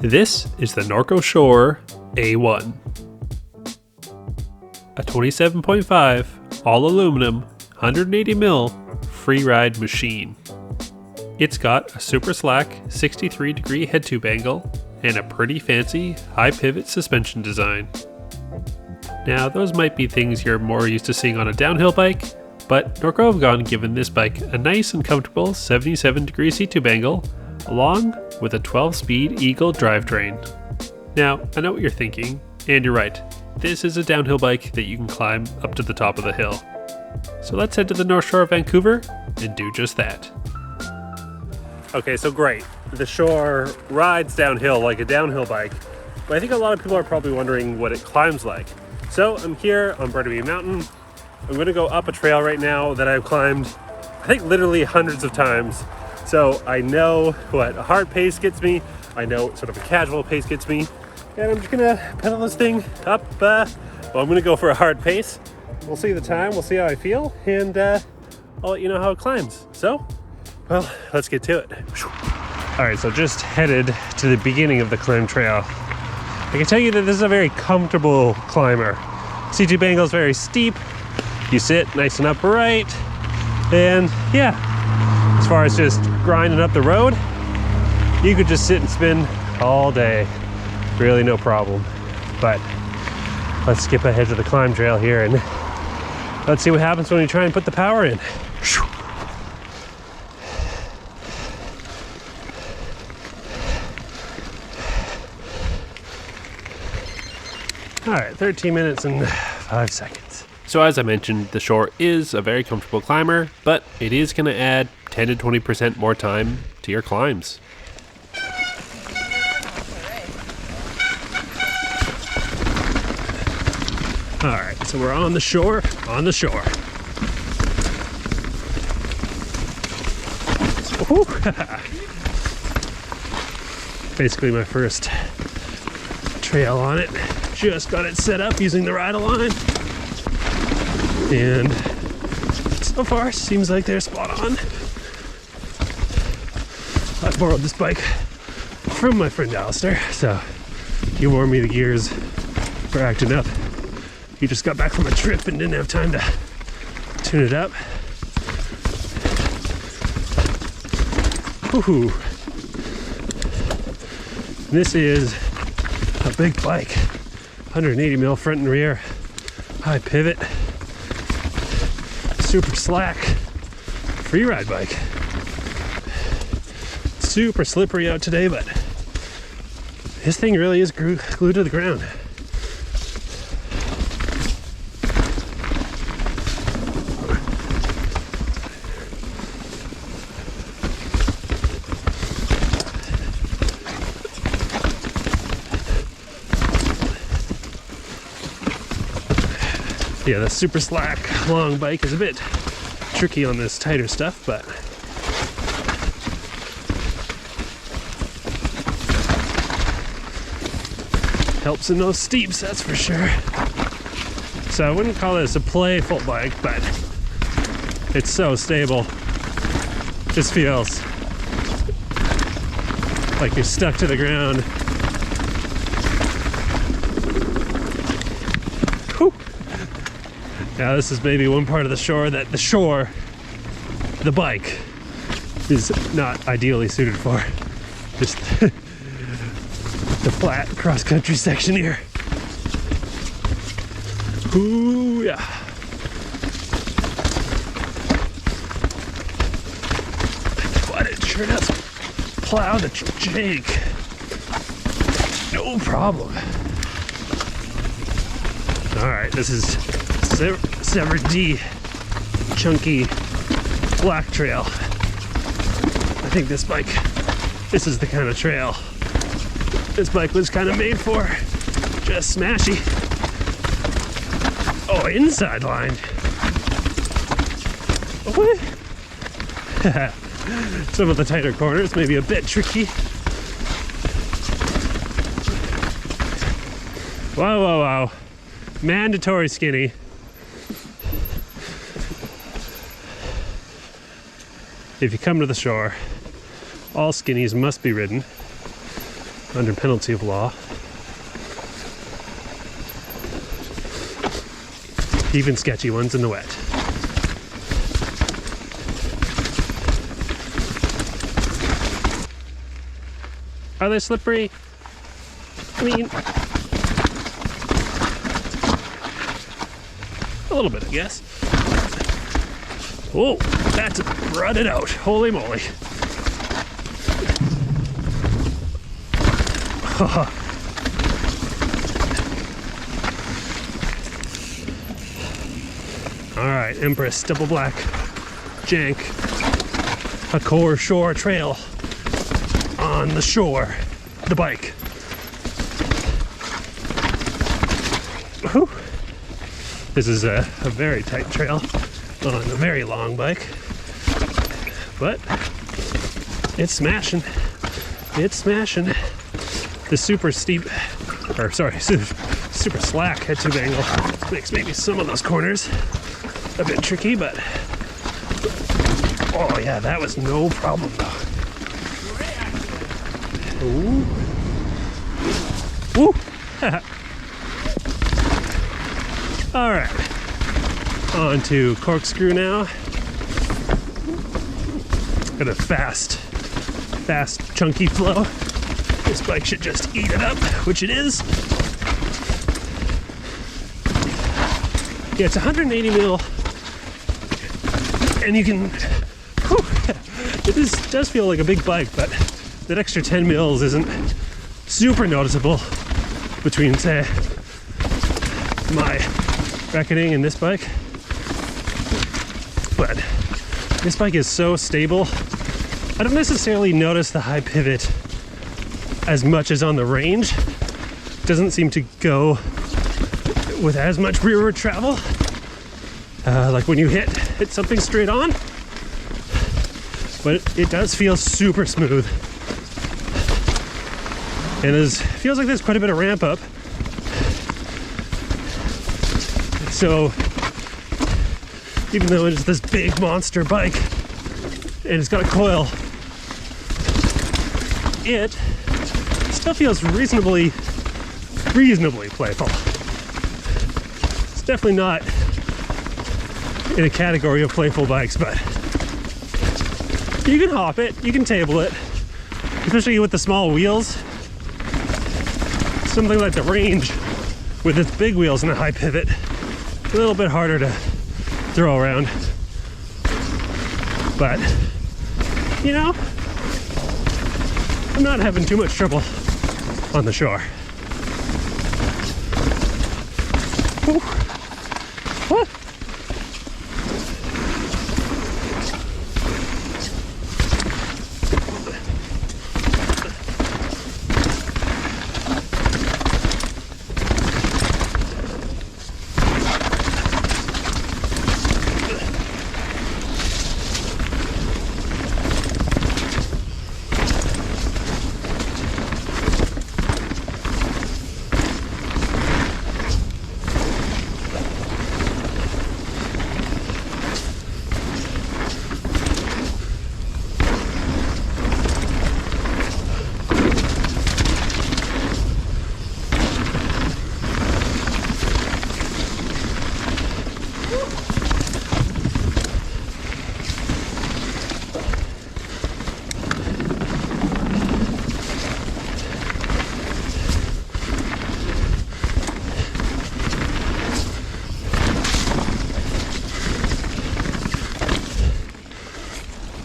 This is the Norco Shore A1. A 27.5 all aluminum 180mm FREERIDE machine. It's got a super slack 63-degree head tube angle and a pretty fancy high pivot suspension design. Now those might be things you're more used to seeing on a downhill bike, but Norco have gone and given this bike a nice and comfortable 77-degree seat tube angle along with a 12-speed Eagle drivetrain. Now I know what you're thinking, and you're right, this is a downhill bike that you can climb up to the top of the hill. So let's head to the North Shore of Vancouver and do just that. Okay, so great. The Shore rides downhill like a downhill bike, but I think a lot of people are probably wondering what it climbs like. So I'm here on Burnaby Mountain. I'm gonna go up a trail right now that I've climbed, I think literally hundreds of times. So I know what a hard pace gets me. I know what sort of a casual pace gets me. And I'm just gonna pedal this thing up. Well, I'm gonna go for a hard pace. We'll see the time, we'll see how I feel, and I'll let you know how it climbs. So, well, let's get to it. All right, so just headed to the beginning of the climb trail. I can tell you that this is a very comfortable climber. C2 angle is very steep. You sit nice and upright, and yeah, as far as just grinding up the road, you could just sit and spin all day. Really no problem. But let's skip ahead to the climb trail here and let's see what happens when you try and put the power in. All right, 13 minutes and 5 seconds. So as I mentioned, the Shore is a very comfortable climber, but it is going to add 10 to 20% more time to your climbs. All right, so we're on the shore, Basically my first trail on it. Just got it set up using the ride-along. And so far, seems like they're spot on. I borrowed this bike from my friend Alistair, so he wore me the gears for acting up. He just got back from a trip and didn't have time to tune it up. Woohoo! This is a big bike, 180mm front and rear, high pivot, super slack, FREERIDE bike. Super slippery out today, but this thing really is glued to the ground. Yeah, the super slack long bike is a bit tricky on this tighter stuff, but helps in those steeps, that's for sure. So I wouldn't call this a playful bike, but it's so stable. Just feels like you're stuck to the ground. Whew. Now this is maybe one part of the Shore that the bike, is not ideally suited for. Just the flat cross-country section here. Ooh, yeah. But it sure does plow the jake. No problem. All right, this is Severed D, chunky black trail. I think this is the kind of trail this bike was kind of made for. Just smashy. Oh, inside line. What? Some of the tighter corners may be a bit tricky. Wow, wow, wow. Mandatory skinny. If you come to the Shore, all skinnies must be ridden. under penalty of law. Even sketchy ones in the wet. Are they slippery? I mean, a little bit, I guess. Oh, that's rutted out. Holy moly. Alright, Empress double black jank, a core shore trail on the shore, the bike. Whew. This is a very tight trail on a very long bike, but it's smashing. It's smashing. The super steep, or sorry, super slack head tube angle makes maybe some of those corners a bit tricky, but oh yeah, that was no problem though. Ooh. Woo! All right, on to corkscrew now. Got a fast, chunky flow. This bike should just eat it up, which it is. Yeah, it's 180 mil, and you can, it does feel like a big bike, but that extra 10 mils isn't super noticeable between, say, my reckoning and this bike. But this bike is so stable. I don't necessarily notice the high pivot as much as on the range. It doesn't seem to go with as much rearward travel, like when you hit something straight on, but it does feel super smooth. And it feels like there's quite a bit of ramp up. So even though it's this big monster bike and it's got a coil, it still feels reasonably playful. It's definitely not in a category of playful bikes, but you can hop it, you can table it, especially with the small wheels. Something like the Range with its big wheels and a high pivot, a little bit harder to throw around. But, you know, I'm not having too much trouble on the shore. Whew. What?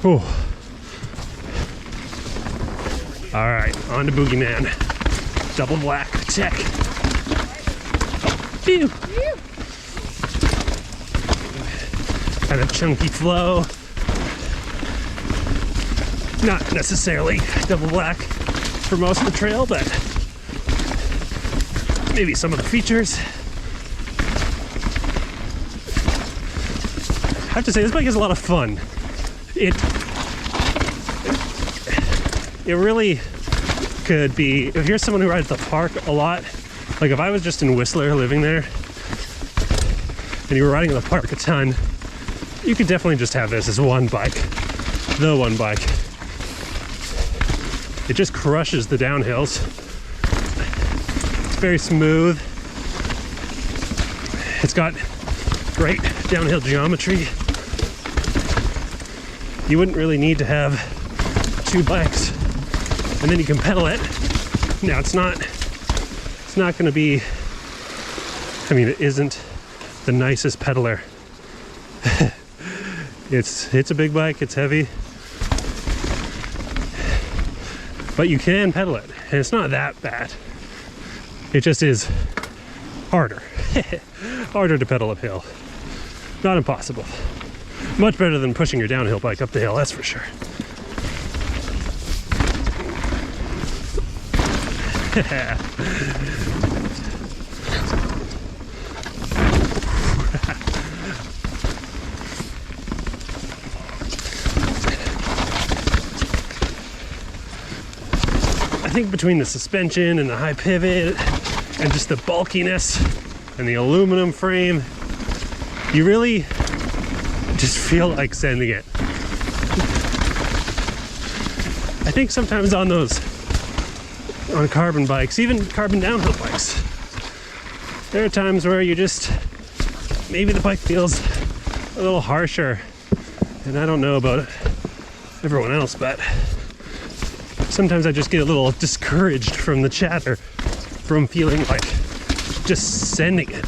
Ooh. All right, on to Boogeyman. Double black, check. Phew. Kind of chunky flow. Not necessarily double black for most of the trail, but maybe some of the features. I have to say, this bike is a lot of fun. It really could be, if you're someone who rides the park a lot, like if I was just in Whistler living there and you were riding in the park a ton, you could definitely just have this as one bike, the one bike. It just crushes the downhills. It's very smooth. It's got great downhill geometry. You wouldn't really need to have two bikes, and then you can pedal it. Now it's not gonna be, I mean, it isn't the nicest pedaler. It's a big bike, it's heavy, but you can pedal it, and it's not that bad. It just is harder. Harder to pedal uphill. Not impossible. Much better than pushing your downhill bike up the hill, that's for sure. I think between the suspension and the high pivot and just the bulkiness and the aluminum frame, you really just feel like sending it. I think sometimes on carbon bikes, even carbon downhill bikes, there are times where you just, maybe the bike feels a little harsher. And I don't know about everyone else, but sometimes I just get a little discouraged from the chatter, from feeling like just sending it.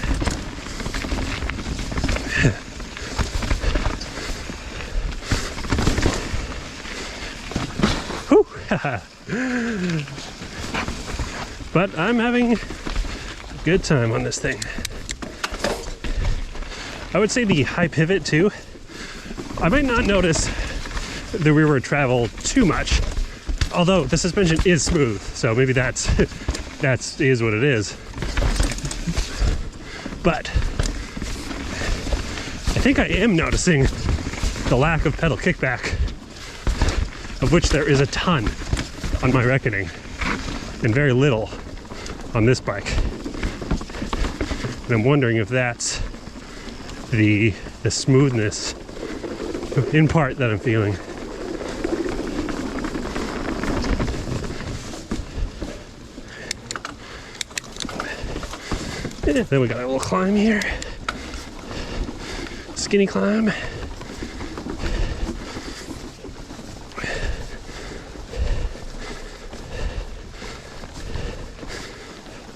Whew. But I'm having a good time on this thing. I would say the high pivot too. I might not notice the rearward travel too much, although the suspension is smooth, so maybe that is what it is. But I think I am noticing the lack of pedal kickback, of which there is a ton on my reckoning, and very little on this bike. And I'm wondering if that's the smoothness, in part, that I'm feeling. Yeah, then we got a little climb here. Skinny climb.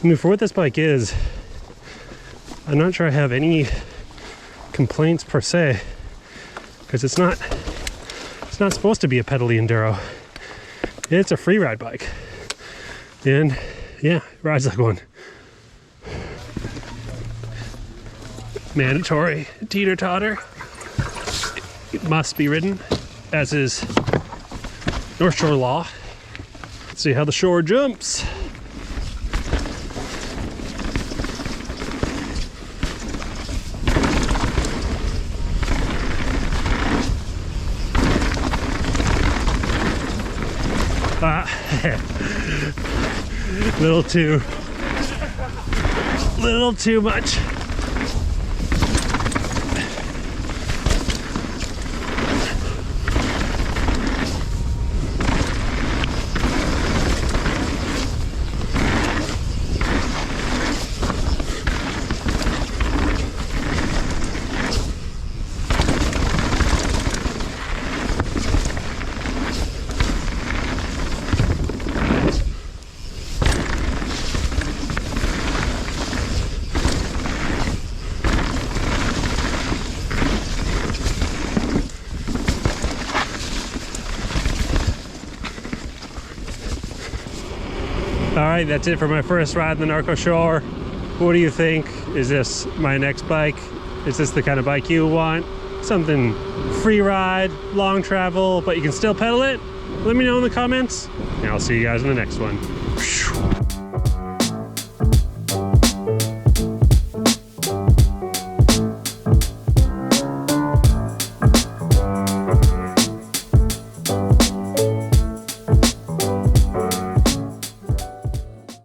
I mean, for what this bike is, I'm not sure I have any complaints per se, because it's not supposed to be a pedally enduro. It's a free ride bike, and yeah, it rides like one. Mandatory teeter totter. It must be ridden, as is North Shore law. Let's see how the shore jumps. Little too much. Alright, that's it for my first ride in the Norco Shore. What do you think? Is this my next bike? Is this the kind of bike you want? Something free ride, long travel, but you can still pedal it? Let me know in the comments, and I'll see you guys in the next one.